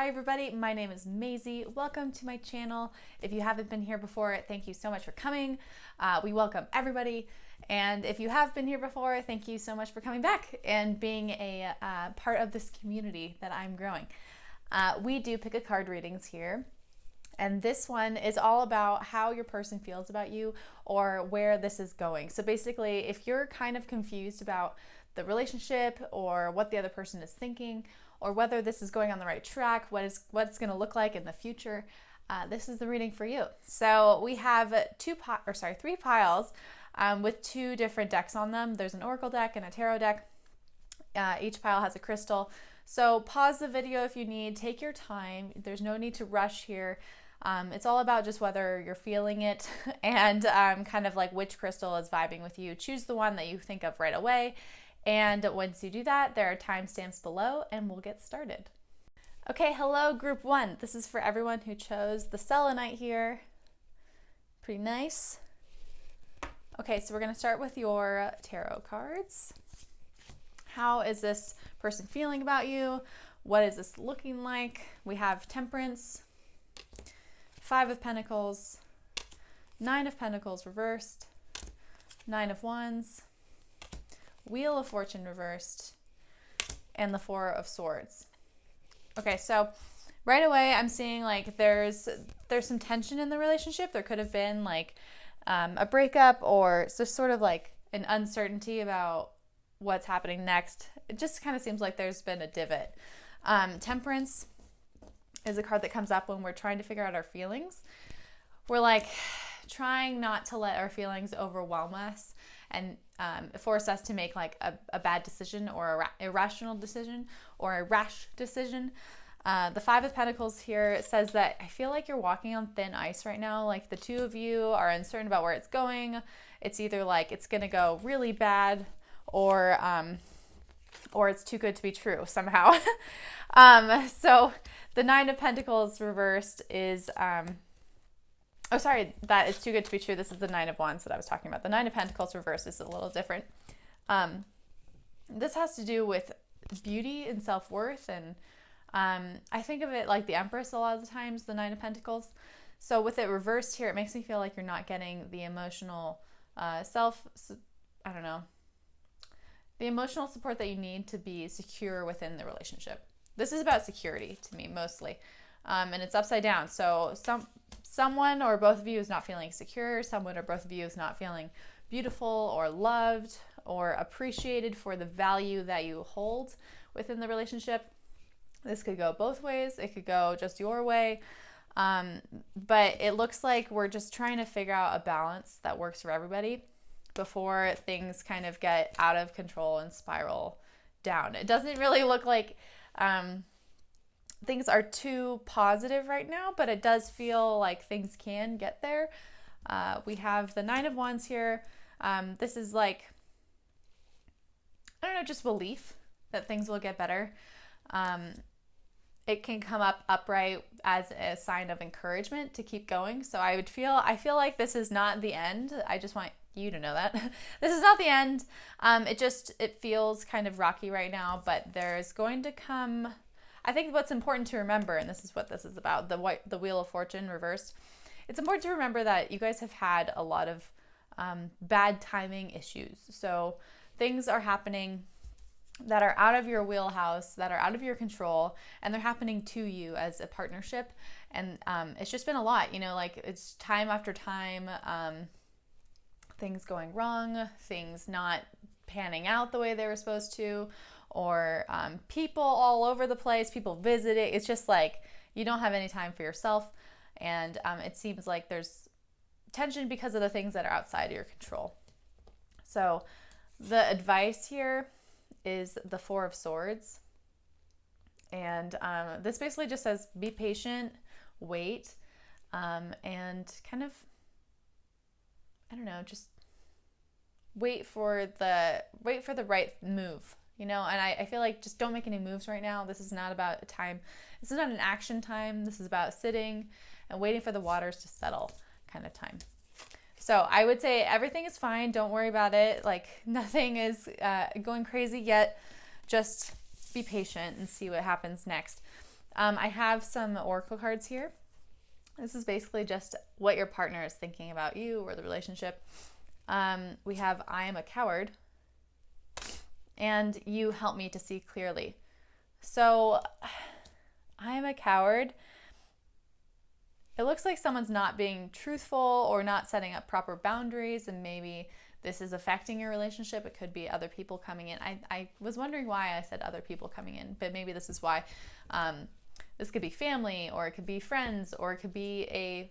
Hi everybody, my name is Maisy. Welcome to my channel. If you haven't been here before, thank you so much for coming. We welcome everybody. And if you have been here before, thank you so much for coming back and being a part of this community that I'm growing. We do pick a card readings here. And this one is all about how your person feels about you or where this is going. So basically, if you're kind of confused about the relationship or what the other person is thinking, or whether this is going on the right track, what it's going to look like in the future, this is the reading for you. So we have three piles with two different decks on them. There's an oracle deck and a tarot deck. Each pile has a crystal. So pause the video if you need. Take your time. There's no need to rush here. It's all about just whether you're feeling it and kind of like which crystal is vibing with you. Choose the one that you think of right away. And once you do that, there are timestamps below and we'll get started. Okay, hello group one. This is for everyone who chose the selenite here. Pretty nice. Okay, so we're gonna start with your tarot cards. How is this person feeling about you? What is this looking like? We have Temperance, Five of Pentacles, Nine of Pentacles reversed, Nine of Wands, Wheel of Fortune reversed, and the Four of Swords. Okay, so right away I'm seeing like there's some tension in the relationship. There could have been like a breakup or just sort of like an uncertainty about what's happening next. It just kind of seems like there's been a divot. Temperance is a card that comes up when we're trying to figure out our feelings. We're like trying not to let our feelings overwhelm us and force us to make like a bad decision or a irrational decision or a rash decision. The Five of Pentacles here says that I feel like you're walking on thin ice right now. Like the two of you are uncertain about where it's going. It's either like it's gonna go really bad or it's too good to be true somehow. So the Nine of Pentacles reversed is oh, sorry, that is too good to be true. This is the Nine of Wands that I was talking about. The Nine of Pentacles reversed is a little different. This has to do with beauty and self-worth. And I think of it like the Empress a lot of the times, the Nine of Pentacles. So with it reversed here, it makes me feel like you're not getting the emotional the emotional support that you need to be secure within the relationship. This is about security to me mostly. And it's upside down. So someone or both of you is not feeling secure. Someone or both of you is not feeling beautiful or loved or appreciated for the value that you hold within the relationship. This could go both ways. It could go just your way. But it looks like we're just trying to figure out a balance that works for everybody before things kind of get out of control and spiral down. It doesn't really look like things are too positive right now, but it does feel like things can get there. We have the Nine of Wands here. This is like, I don't know, just belief that things will get better. It can come up upright as a sign of encouragement to keep going. So I feel like this is not the end. I just want you to know that this is not the end. It feels kind of rocky right now, but there's going to come, I think what's important to remember, and this is what this is about, the Wheel of Fortune reversed. It's important to remember that you guys have had a lot of bad timing issues. So things are happening that are out of your wheelhouse, that are out of your control, and they're happening to you as a partnership. And it's just been a lot, like it's time after time, things going wrong, things not panning out the way they were supposed to, or people all over the place, people visiting. It's just like you don't have any time for yourself. And it seems like there's tension because of the things that are outside of your control. So the advice here is the Four of Swords. And this basically just says be patient, wait, and kind of, I don't know, just wait for the right move. And I feel like just don't make any moves right now. This is not about a time. This is not an action time. This is about sitting and waiting for the waters to settle kind of time. So I would say everything is fine. Don't worry about it. Like nothing is going crazy yet. Just be patient and see what happens next. I have some oracle cards here. This is basically just what your partner is thinking about you or the relationship. We have I am a coward, and you help me to see clearly. So I am a coward. It looks like someone's not being truthful or not setting up proper boundaries, and maybe this is affecting your relationship. It could be other people coming in. I was wondering why I said other people coming in, but maybe this is why. This could be family, or it could be friends, or it could be a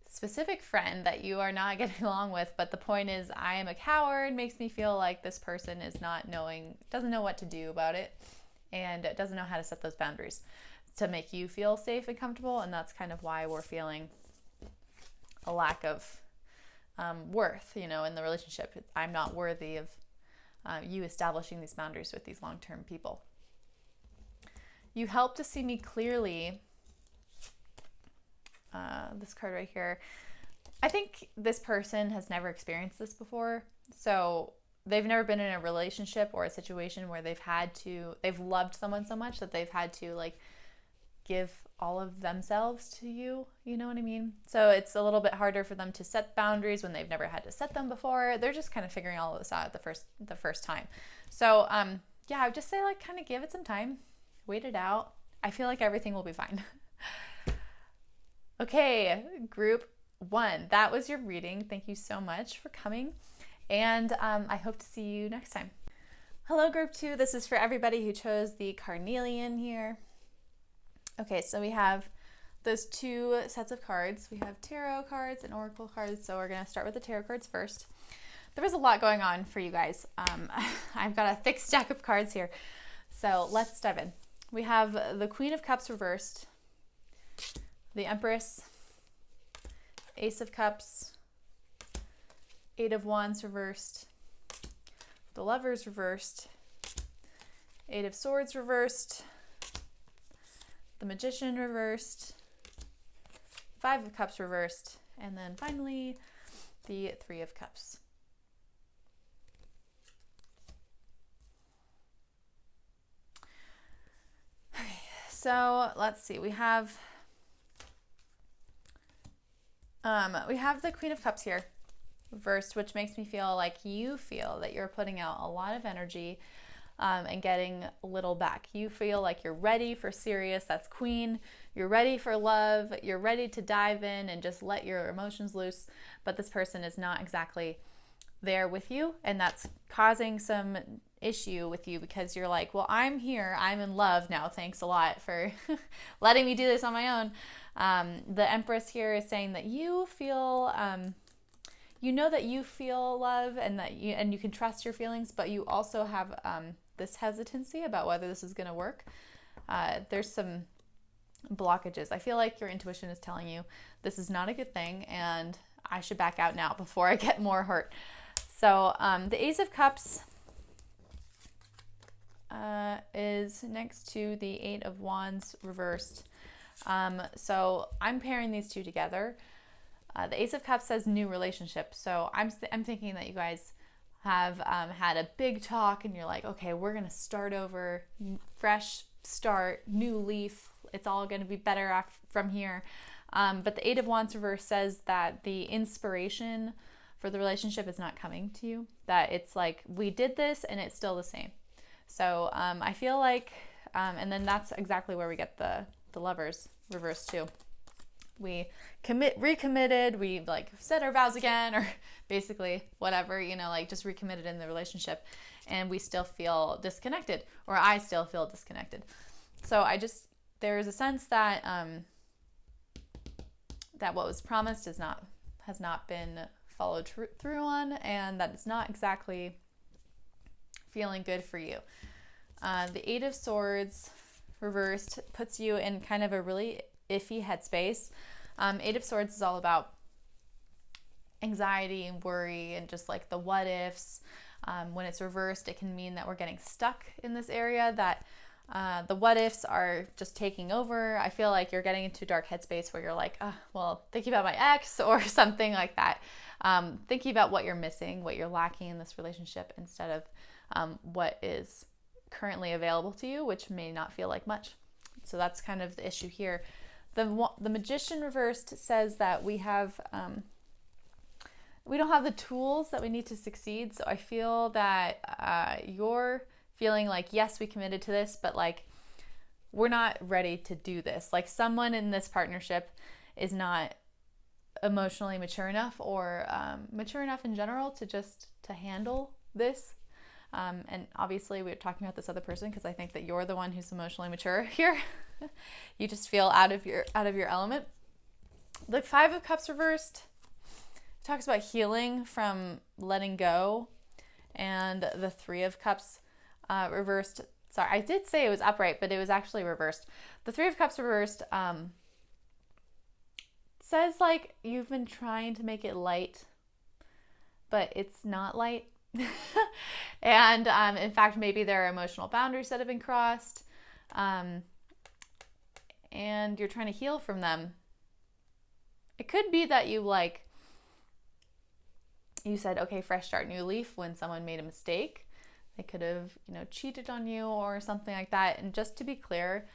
specific friend that you are not getting along with. But the point is, I am a coward makes me feel like this person is doesn't know what to do about it, and doesn't know how to set those boundaries to make you feel safe and comfortable. And that's kind of why we're feeling a lack of worth, in the relationship. I'm not worthy of you establishing these boundaries with these long-term people. You help to see me clearly. This card right here. I think this person has never experienced this before. So they've never been in a relationship or a situation where they've loved someone so much that they've had to give all of themselves to you. You know what I mean? So it's a little bit harder for them to set boundaries when they've never had to set them before. They're just kind of figuring all of this out the first time. So yeah, I would just say kind of give it some time. Wait it out. I feel like everything will be fine. Okay, group 1. That was your reading. Thank you so much for coming. And I hope to see you next time. Hello, group 2. This is for everybody who chose the carnelian here. Okay, so we have those 2 sets of cards. We have tarot cards and oracle cards. So we're going to start with the tarot cards first. There was a lot going on for you guys. I've got a thick stack of cards here. So let's dive in. We have the Queen of Cups reversed, the Empress, Ace of Cups, 8 of Wands reversed, the Lovers reversed, 8 of Swords reversed, the Magician reversed, 5 of Cups reversed, and then finally the 3 of Cups. Okay, so let's see. We have the Queen of Cups here reversed, which makes me feel like you feel that you're putting out a lot of energy and getting little back. You feel like you're ready for serious. That's Queen. You're ready for love. You're ready to dive in and just let your emotions loose. But this person is not exactly there with you, and that's causing some issue with you because you're like, well, I'm here. I'm in love now. Thanks a lot for letting me do this on my own. The Empress here is saying that you feel, that you feel love and that you can trust your feelings, but you also have this hesitancy about whether this is going to work. There's some blockages. I feel like your intuition is telling you this is not a good thing and I should back out now before I get more hurt. So the Ace of Cups is next to the 8 of Wands reversed. So I'm pairing these 2 together. The Ace of Cups says new relationship. So I'm thinking that you guys have had a big talk and you're like, okay, we're going to start over, fresh start, new leaf. It's all going to be better from here. But the 8 of Wands reversed says that the inspiration for the relationship is not coming to you. That it's like, we did this and it's still the same. So I feel like, and then that's exactly where we get the Lovers reversed too. We recommitted, we said our vows again, or basically whatever, just recommitted in the relationship, and we still feel disconnected, or I still feel disconnected. So there's a sense that that what was promised has not been followed through on, and that it's not exactly feeling good for you. The 8 of Swords reversed puts you in kind of a really iffy headspace. 8 of Swords is all about anxiety and worry and just the what ifs. When it's reversed, it can mean that we're getting stuck in this area, that the what ifs are just taking over. I feel like you're getting into a dark headspace where you're like, thinking about my ex or something like that. Thinking about what you're missing, what you're lacking in this relationship instead of what is currently available to you, which may not feel like much. So that's kind of the issue here. The Magician reversed says that we don't have the tools that we need to succeed. So I feel that you're feeling like, yes, we committed to this, but like we're not ready to do this. Like someone in this partnership is not emotionally mature enough or mature enough in general to handle this. And obviously we're talking about this other person because I think that you're the one who's emotionally mature here. You just feel out of your element. The Five of Cups reversed talks about healing from letting go, and the Three of Cups reversed. Sorry, I did say it was upright, but it was actually reversed. The Three of Cups reversed says like you've been trying to make it light, but it's not light. And in fact, maybe there are emotional boundaries that have been crossed, and you're trying to heal from them. It could be that you said, okay, fresh start, new leaf when someone made a mistake. They could have, cheated on you or something like that. And just to be clear,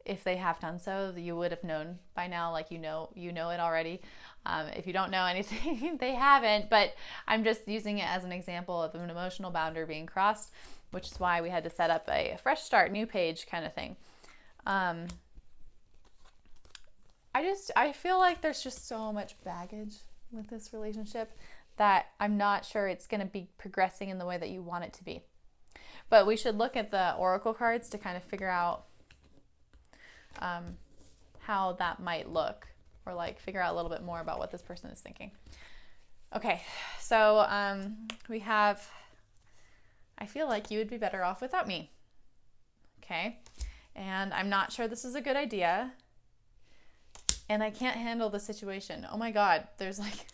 if they have done so, you would have known by now, like you know it already. If you don't know anything, they haven't. But I'm just using it as an example of an emotional boundary being crossed, which is why we had to set up a fresh start, new page kind of thing. I feel like there's just so much baggage with this relationship that I'm not sure it's going to be progressing in the way that you want it to be. But we should look at the oracle cards to kind of figure out how that might look, or like figure out a little bit more about what this person is thinking. Okay, so we have, I feel like you would be better off without me. Okay, and I'm not sure this is a good idea. And I can't handle the situation. Oh my God, there's like,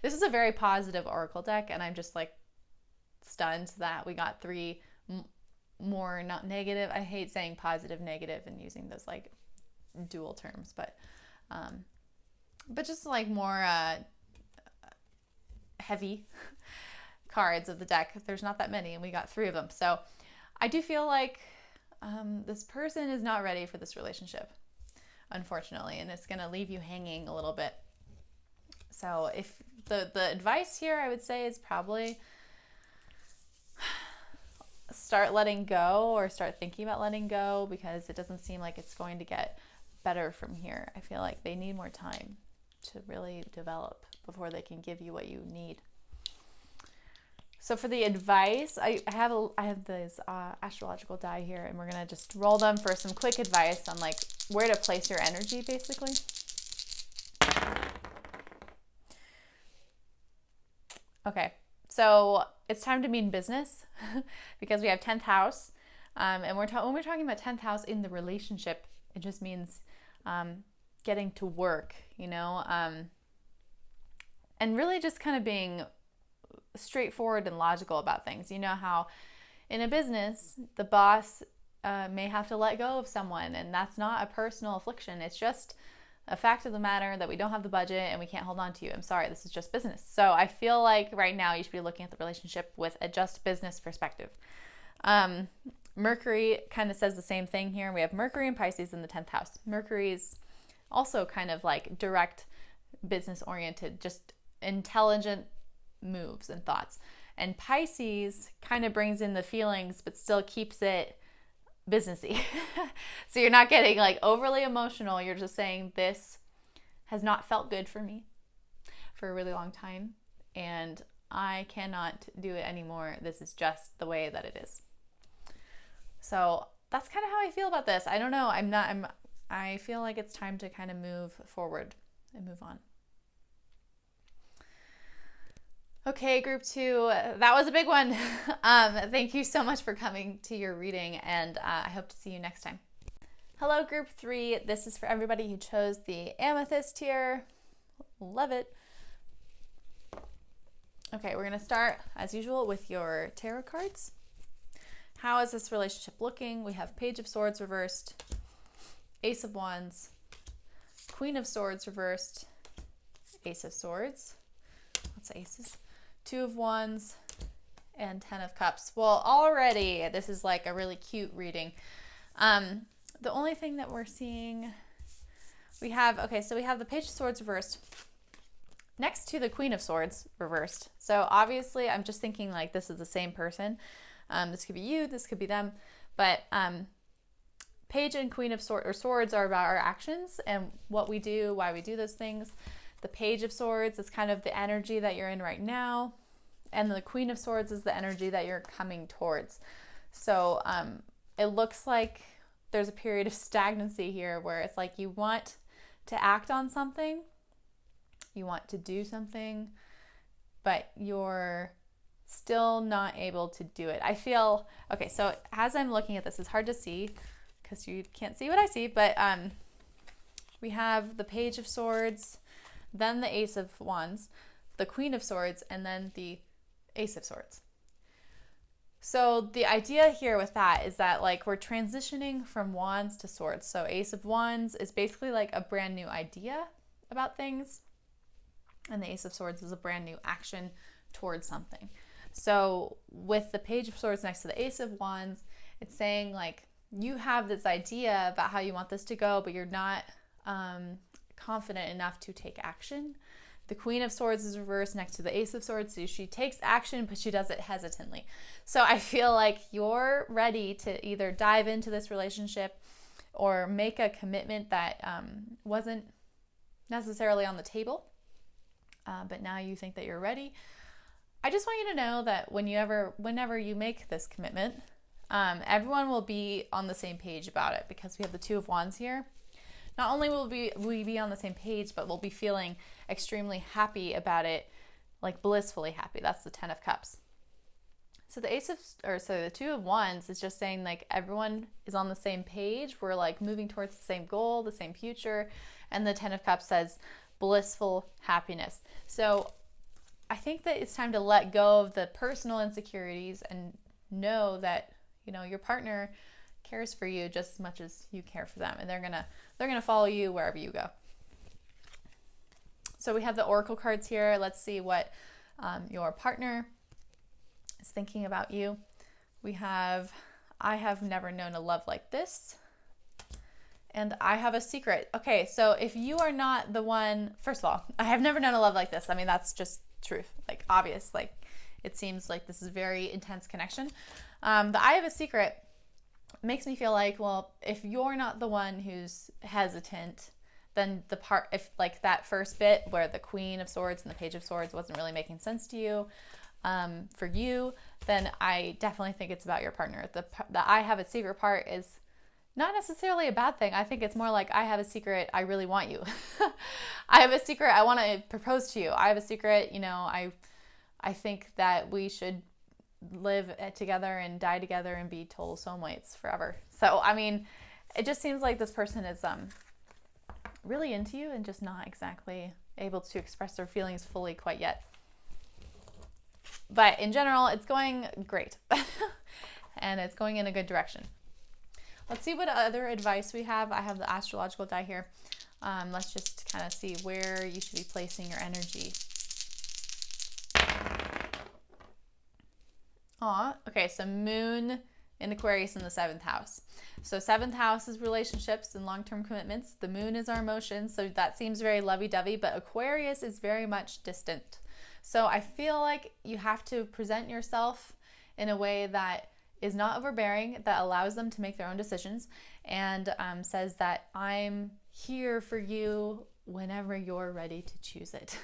this is a very positive oracle deck, and I'm just like stunned that we got three more, not negative. I hate saying positive, negative, and using those like dual terms, but just like more heavy cards of the deck. There's not that many, and we got three of them. So I do feel like this person is not ready for this relationship, unfortunately, and it's going to leave you hanging a little bit. So if the advice here, I would say, is probably start letting go, or start thinking about letting go, because it doesn't seem like it's going to get better from here. I feel like they need more time to really develop before they can give you what you need. So for the advice, I have this astrological die here, and we're going to just roll them for some quick advice on like where to place your energy, basically. Okay, so it's time to mean business because we have 10th house, and when we're talking about 10th house in the relationship, it just means getting to work, and really just kind of being straightforward and logical about things. You know how in a business, the boss may have to let go of someone, and that's not a personal affliction. It's just a fact of the matter that we don't have the budget and we can't hold on to you. I'm sorry, this is just business. So I feel like right now you should be looking at the relationship with a just business perspective. Mercury kind of says the same thing here. We have Mercury and Pisces in the 10th house. Mercury's also kind of like direct, business oriented, just intelligent moves and thoughts. And Pisces kind of brings in the feelings but still keeps it businessy. So you're not getting like overly emotional. You're just saying, this has not felt good for me for a really long time, and I cannot do it anymore. This is just the way that it is. So that's kind of how I feel about this. I don't know. I feel like it's time to kind of move forward and move on. Okay, group 2, that was a big one. Thank you so much for coming to your reading, and I hope to see you next time. Hello, group 3. This is for everybody who chose the amethyst here. Love it. Okay, we're going to start, as usual, with your tarot cards. How is this relationship looking? We have Page of Swords reversed, Ace of Wands, Queen of Swords reversed, Ace of Swords. Lots of aces. 2 of Wands, and 10 of Cups. Well, already this is like a really cute reading. the only thing that we're seeing, we have the Page of Swords reversed next to the Queen of Swords reversed. So obviously I'm just thinking like this is the same person. This could be you, this could be them, but Page and Queen of Swords are about our actions and what we do, why we do those things. The Page of Swords is kind of the energy that you're in right now, and the Queen of Swords is the energy that you're coming towards. So it looks like there's a period of stagnancy here where it's like you want to act on something, you want to do something, but you're still not able to do it. I feel, okay, so as I'm looking at this, it's hard to see because you can't see what I see, but we have the Page of Swords, then the Ace of Wands, the Queen of Swords, and then the Ace of Swords. So the idea here with that is that like we're transitioning from wands to swords. So Ace of Wands is basically like a brand new idea about things, and the Ace of Swords is a brand new action towards something. So with the Page of Swords next to the Ace of Wands, it's saying like you have this idea about how you want this to go, but you're not confident enough to take action. The Queen of Swords is reversed next to the Ace of Swords, so she takes action, but she does it hesitantly. So I feel like you're ready to either dive into this relationship or make a commitment that wasn't necessarily on the table, but now you think that you're ready. I just want you to know that whenever you make this commitment, everyone will be on the same page about it, because we have the Two of Wands here. Not only will we be on the same page, but we'll be feeling extremely happy about it, like blissfully happy. That's the Ten of Cups. So the Two of Wands is just saying like everyone is on the same page. We're like moving towards the same goal, the same future. And the Ten of Cups says blissful happiness. So I think that it's time to let go of the personal insecurities and know that, you know, your partner cares for you just as much as you care for them, and they're gonna follow you wherever you go. So we have the Oracle cards here. Let's see what your partner is thinking about you. We have, I have never known a love like this, and I have a secret. Okay, so if you are not the one, first of all, I have never known a love like this. I mean, that's just truth, like obvious. Like it seems like this is very intense connection. The I have a secret makes me feel like, well, if you're not the one who's hesitant, then if like that first bit where the Queen of Swords and the Page of Swords wasn't really making sense to you, for you, then I definitely think it's about your partner. The I have a secret part is not necessarily a bad thing. I think it's more like I have a secret, I really want you. I have a secret, I want to propose to you. I have a secret, you know, I think that we should live together and die together and be total soulmates forever. So, I mean, it just seems like this person is really into you and just not exactly able to express their feelings fully quite yet. But in general, it's going great. And it's going in a good direction. Let's see what other advice we have. I have the astrological die here. Let's just kind of see where you should be placing your energy. Okay, so Moon in Aquarius in the 7th house. So 7th house is relationships and long-term commitments. The Moon is our emotions, so that seems very lovey-dovey, but Aquarius is very much distant. So I feel like you have to present yourself in a way that is not overbearing, that allows them to make their own decisions, and says that I'm here for you whenever you're ready to choose it.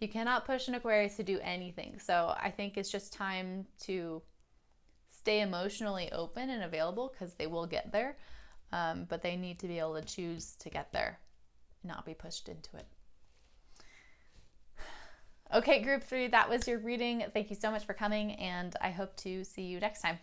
You cannot push an Aquarius to do anything. So I think it's just time to stay emotionally open and available, because they will get there, but they need to be able to choose to get there, not be pushed into it. Okay, group 3, that was your reading. Thank you so much for coming, and I hope to see you next time.